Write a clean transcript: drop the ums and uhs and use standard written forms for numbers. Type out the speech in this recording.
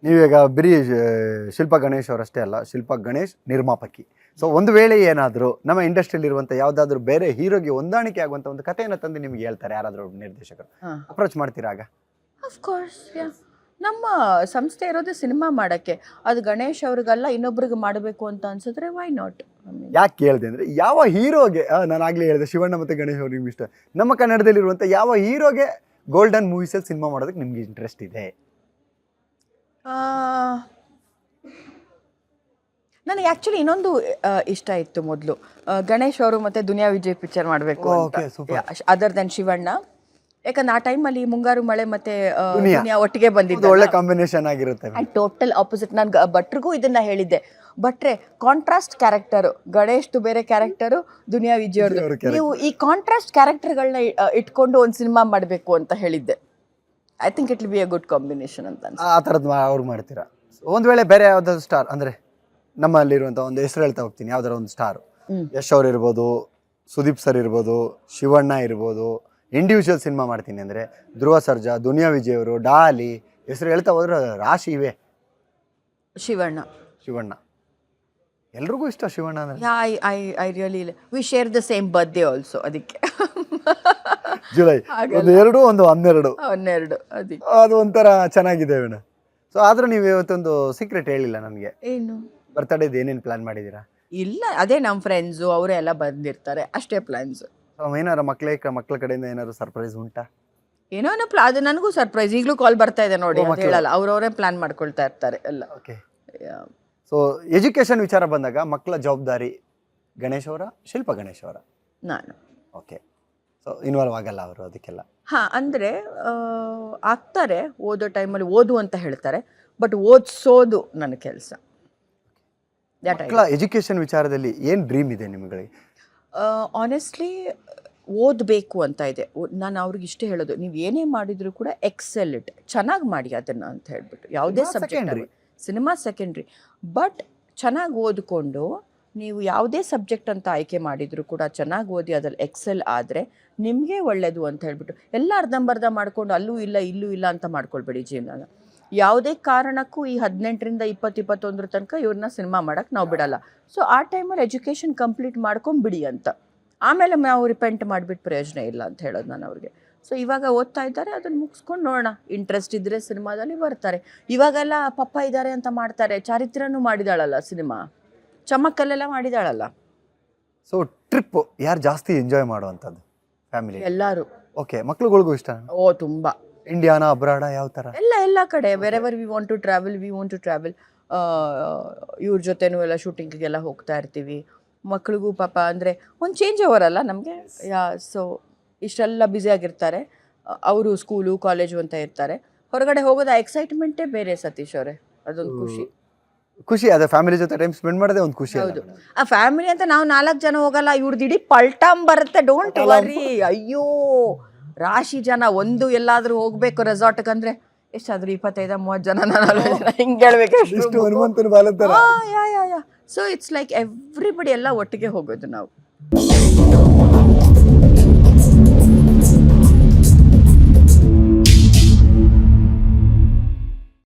ನೀವೀಗ ಬರೀ ಶಿಲ್ಪಾ ಗಣೇಶ್ ಅವರಷ್ಟೇ ಅಲ್ಲ, ಶಿಲ್ಪಾ ಗಣೇಶ್ ನಿರ್ಮಾಪಕಿ. ಸೊ ಒಂದು ವೇಳೆ ಏನಾದರೂ ನಮ್ಮ ಇಂಡಸ್ಟ್ರಿಯಲ್ಲಿ ಇರುವಂಥ ಯಾವುದಾದ್ರೂ ಬೇರೆ ಹೀರೋಗೆ ಹೊಂದಾಣಿಕೆ ಆಗುವಂಥ ಒಂದು ಕಥೆಯನ್ನು ತಂದು ನಿಮ್ಗೆ ಹೇಳ್ತಾರೆ ಯಾರಾದರೂ ನಿರ್ದೇಶಕರು, ಅಪ್ರೋಚ್ ಮಾಡ್ತೀರಾ ಆಗ? ಅಫ್ಕೋರ್ಸ್ ನಮ್ಮ ಸಂಸ್ಥೆ ಇರೋದು ಸಿನಿಮಾ ಮಾಡೋಕ್ಕೆ. ಅದು ಗಣೇಶ್ ಅವ್ರಿಗಲ್ಲ ಇನ್ನೊಬ್ರಿಗೆ ಮಾಡಬೇಕು ಅಂತ ಅನ್ಸಿದ್ರೆ ವೈ ನಾಟ್. ಯಾಕೆ ಕೇಳಿದೆ ಅಂದರೆ, ಯಾವ ಹೀರೋಗೆ ನಾನು ಆಗಲೇ ಹೇಳಿದೆ ಶಿವಣ್ಣ ಮತ್ತು ಗಣೇಶ್ ಅವ್ರು ನಿಮ್ಗೆ ಇಷ್ಟ, ನಮ್ಮ ಕನ್ನಡದಲ್ಲಿರುವಂಥ ಯಾವ ಹೀರೋಗೆ ಗೋಲ್ಡನ್ ಮೂವೀಸಲ್ಲಿ ಸಿನಿಮಾ ಮಾಡೋದಕ್ಕೆ ನಿಮ್ಗೆ ಇಂಟ್ರೆಸ್ಟ್ ಇದೆ? ನನಗೆ ಆ್ಯಕ್ಚುಲಿ ಇನ್ನೊಂದು ಇಷ್ಟ ಇತ್ತು ಮೊದಲು, ಗಣೇಶ್ ಅವರು ಮತ್ತು ದುನಿಯಾ ವಿಜಯ್ ಪಿಕ್ಚರ್ ಮಾಡಬೇಕು ಅದರ್ ದೆನ್ ಶಿವಣ್ಣ. ಯಾಕಂದ್ರೆ ಆ ಟೈಮಲ್ಲಿ ಮುಂಗಾರು ಮಳೆ ಮತ್ತೆ ದುನಿಯಾ ಒಟ್ಟಿಗೆ ಬಂದಿದ್ದು, ಒಳ್ಳೆ ಕಾಂಬಿನೇಷನ್ ಆಗಿರುತ್ತೆ. And total opposite. ನಾನು ಭಟ್ರಿಗೂ ಇದನ್ನ ಹೇಳಿದ್ದೆ, ಭಟ್ರೆ ಕಾಂಟ್ರಾಸ್ಟ್ ಕ್ಯಾರೆಕ್ಟರು, ಗಣೇಶ್ದು ಬೇರೆ ಕ್ಯಾರೆಕ್ಟರು, ದುನಿಯಾ ವಿಜಯ್ ಅವ್ರದ್ದು, ನೀವು ಈ ಕಾಂಟ್ರಾಸ್ಟ್ ಕ್ಯಾರೆಕ್ಟರ್ಗಳನ್ನ ಇಟ್ಕೊಂಡು ಒಂದು ಸಿನಿಮಾ ಮಾಡಬೇಕು ಅಂತ ಹೇಳಿದ್ದೆ. I think it will be a good combination ಅಂತ ಆ ಥರದ್ದು ಅವ್ರು ಮಾಡ್ತೀರಾ? ಒಂದು ವೇಳೆ ಬೇರೆ ಯಾವುದಾದ್ರು ಸ್ಟಾರ್ ಅಂದರೆ ನಮ್ಮಲ್ಲಿರುವಂಥ ಒಂದು ಹೆಸರು ಹೇಳ್ತಾ ಹೋಗ್ತೀನಿ, ಯಾವ್ದಾರ ಒಂದು ಸ್ಟಾರು, ಯಶ್ ಅವ್ರು ಇರ್ಬೋದು, ಸುದೀಪ್ ಸರ್ ಇರ್ಬೋದು, ಶಿವಣ್ಣ ಇರ್ಬೋದು, ಇಂಡಿವಿಜುವಲ್ ಸಿನಿಮಾ ಮಾಡ್ತೀನಿ ಅಂದರೆ ಧ್ರುವ ಸರ್ಜಾ, ದುನಿಯಾ ವಿಜಯ್ ಅವರು, ಡಾಲಿ, ಹೆಸರು ಹೇಳ್ತಾ ಹೋದ್ರೆ ರಾಶಿ ಇವೆ. ಶಿವಣ್ಣ ಎಲ್ರಿಗೂ ಇಷ್ಟ ಶಿವಣ್ಣ ಅಂದರೆ. I really we share the same birthday also, ಅದಕ್ಕೆ ಜುಲೈ ಒಂದು 2 ಒಂದು 12 ಅದಕ್ಕೆ ಅದು ಒಂಥರ ಚೆನ್ನಾಗಿದೆ ಅಣ್ಣ. ಸೊ ಆದರೂ ನೀವು ಇವತ್ತೊಂದು ಸೀಕ್ರೆಟ್ ಹೇಳಿಲ್ಲ ನನಗೆ, ಏನು ಬರ್ತಡೇದು ಏನೇನು ಪ್ಲಾನ್ ಮಾಡಿದ್ದೀರಾ? ಇಲ್ಲ, ಅದೇ ನಮ್ಮ ಫ್ರೆಂಡ್ಸು ಅವರೇ ಎಲ್ಲ ಬಂದಿರ್ತಾರೆ, ಅಷ್ಟೇ ಪ್ಲಾನ್ಸ್. ಏನಾರು ಮಕ್ಕಳ ಕಡೆಯಿಂದ ಏನಾದ್ರು ಸರ್ಪ್ರೈಸ್ ಉಂಟಾ? ಏನೋ ಅದು ನನಗೂ ಸರ್ಪ್ರೈಸ್. ಈಗಲೂ ಕಾಲ್ ಬರ್ತಾ ಇದೆ ನೋಡಿ, ಹೇಳಲ್ಲ, ಅವರವರೇ ಪ್ಲಾನ್ ಮಾಡ್ಕೊಳ್ತಾ ಇರ್ತಾರೆ ಎಲ್ಲ. ಓಕೆ. ಸೊ ಎಜುಕೇಶನ್ ವಿಚಾರ ಬಂದಾಗ ಮಕ್ಕಳ ಜವಾಬ್ದಾರಿ ಗಣೇಶ್ ಅವರ, ಶಿಲ್ಪಾ ಗಣೇಶ್ ಅವರ? ನಾನು. ಓಕೆ. ಸೊ ಇನ್ವಾಲ್ವ್ ಆಗಲ್ಲ ಅವರು ಅದಕ್ಕೆಲ್ಲ? ಅಂದರೆ ಆಗ್ತಾರೆ, ಓದೋ ಟೈಮಲ್ಲಿ ಓದು ಅಂತ ಹೇಳ್ತಾರೆ, ಬಟ್ ಓದಿಸೋದು ನನ್ನ ಕೆಲಸ. ಮಕ್ಕಳ ಎಜುಕೇಶನ್ ವಿಚಾರದಲ್ಲಿ ಏನು ಡ್ರೀಮ್ ಇದೆ ನಿಮಗೆ? ಆನೆಸ್ಟ್ಲಿ ಓದಬೇಕು ಅಂತ ಇದೆ. ನಾನು ಅವ್ರಿಗೆ ಇಷ್ಟೇ ಹೇಳೋದು, ನೀವು ಏನೇ ಮಾಡಿದರೂ ಕೂಡ ಎಕ್ಸೆಲ್ ಇಟ್, ಚೆನ್ನಾಗಿ ಮಾಡಿ ಅದನ್ನು ಅಂತ ಹೇಳ್ಬಿಟ್ಟು. ಯಾವುದೇ ಸಬ್ಜೆಕ್ಟ್, ಸಿನಿಮಾ ಸೆಕೆಂಡ್ರಿ, ಬಟ್ ಚೆನ್ನಾಗಿ ಓದಿಕೊಂಡು ನೀವು ಯಾವುದೇ ಸಬ್ಜೆಕ್ಟ್ ಅಂತ ಆಯ್ಕೆ ಮಾಡಿದರೂ ಕೂಡ ಚೆನ್ನಾಗಿ ಓದಿ ಅದ್ರಲ್ಲಿ ಎಕ್ಸೆಲ್ ಆದರೆ ನಿಮಗೆ ಒಳ್ಳೆಯದು ಅಂತ ಹೇಳ್ಬಿಟ್ಟು. ಎಲ್ಲ ಅರ್ಧಂಬರ್ಧ ಮಾಡ್ಕೊಂಡು ಅಲ್ಲೂ ಇಲ್ಲ ಇಲ್ಲೂ ಇಲ್ಲ ಅಂತ ಮಾಡ್ಕೊಳ್ಬೇಡಿ ಜೀವನ. ಯಾವುದೇ ಕಾರಣಕ್ಕೂ ಈ 18ರಿಂದ 20-21 ತನಕ ಇವ್ರನ್ನ ಸಿನಿಮಾ ಮಾಡೋಕ್ಕೆ ನಾವು ಬಿಡಲ್ಲ. ಸೊ ಆ ಟೈಮಲ್ಲಿ ಎಜುಕೇಷನ್ ಕಂಪ್ಲೀಟ್ ಮಾಡ್ಕೊಂಬಿಡಿ ಅಂತ, ಆಮೇಲೆ ನಾವು ರಿಪೆಂಟ್ ಮಾಡಿಬಿಟ್ಟು ಪ್ರಯೋಜನ ಇಲ್ಲ ಅಂತ ಹೇಳೋದು ನಾನು ಅವ್ರಿಗೆ. ಸೊ ಇವಾಗ ಓದ್ತಾ ಇದ್ದಾರೆ, ಅದನ್ನು ಮುಗಿಸ್ಕೊಂಡು ನೋಡೋಣ, ಇಂಟ್ರೆಸ್ಟ್ ಇದ್ದರೆ ಸಿನಿಮಾದಲ್ಲಿ ಬರ್ತಾರೆ. ಇವಾಗೆಲ್ಲ ಪಪ್ಪ ಇದ್ದಾರೆ ಅಂತ ಮಾಡ್ತಾರೆ. ಚಾರಿತ್ರನೂ ಮಾಡಿದಾಳಲ್ಲ ಸಿನಿಮಾ, ಚಮಕಲ್ಲೆಲ್ಲ ಮಾಡಿದಾಳಲ್ಲ. ಸೊ ಟ್ರಿಪ್ ಯಾರು ಜಾಸ್ತಿ ಎಂಜಾಯ್ ಮಾಡುವಂಥದ್ದು? ಫ್ಯಾಮಿಲಿ ಎಲ್ಲರೂ. ಓಕೆ. ಮಕ್ಳುಗಳಿಗೂ ಇಷ್ಟ? ಓ ತುಂಬ. ಇಂಡಿಯಾನಾ, ಅಬ್ರಾಡ, ಯಾವ ಥರ? ಎಲ್ಲ ಕಡೆ, wherever we want to travel. ಇವ್ರ ಜೊತೆನೂ ಎಲ್ಲ ಶೂಟಿಂಗಿಗೆಲ್ಲ ಹೋಗ್ತಾ ಇರ್ತೀವಿ. ಮಕ್ಳಿಗೂ ಪಾಪ ಅಂದರೆ ಒಂದು ಚೇಂಜ್ ಓವರಲ್ಲ ನಮಗೆ. ಸೊ ಇಷ್ಟೆಲ್ಲ ಬ್ಯುಸಿಯಾಗಿರ್ತಾರೆ, ಅವರು ಸ್ಕೂಲು ಕಾಲೇಜು ಅಂತ ಇರ್ತಾರೆ. ಹೊರಗಡೆ ಹೋಗೋದು ಎಕ್ಸೈಟ್ಮೆಂಟೇ ಬೇರೆ ಸತೀಶ್ ಅವರೇ, ಅದೊಂದು ಖುಷಿ. ಅದೇ ಫ್ಯಾಮಿಲಿ ಜೊತೆ ಟೈಮ್ ಸ್ಪೆಂಡ್ ಮಾಡೋದೇ ಒಂದು ಖುಷಿ. ಹೌದು. ಆ ಫ್ಯಾಮಿಲಿ ಅಂತ ನಾವು 4 ಜನ ಹೋಗಲ್ಲ, ಇವ್ರದ್ದು ಇಡೀ ಪಲ್ಟಾಮ್ ಬರುತ್ತೆ. Don't worry. ಅಯ್ಯೋ, ರಾಶಿ ಜನ. ಒಂದು ಎಲ್ಲಾದರೂ ಹೋಗ್ಬೇಕು ರೆಸಾರ್ಟ್ಗೆ ಅಂದರೆ ಎಷ್ಟಾದರೂ 25-30 ಜನ, 40 ಜನ ಹಿಂಗೆ ಹೇಳ್ಬೇಕು. ಹನುಮಂತನ ಸೊ ಇಟ್ಸ್ ಲೈಕ್ ಎವ್ರಿಬಡಿ ಎಲ್ಲ ಒಟ್ಟಿಗೆ ಹೋಗೋದು ನಾವು.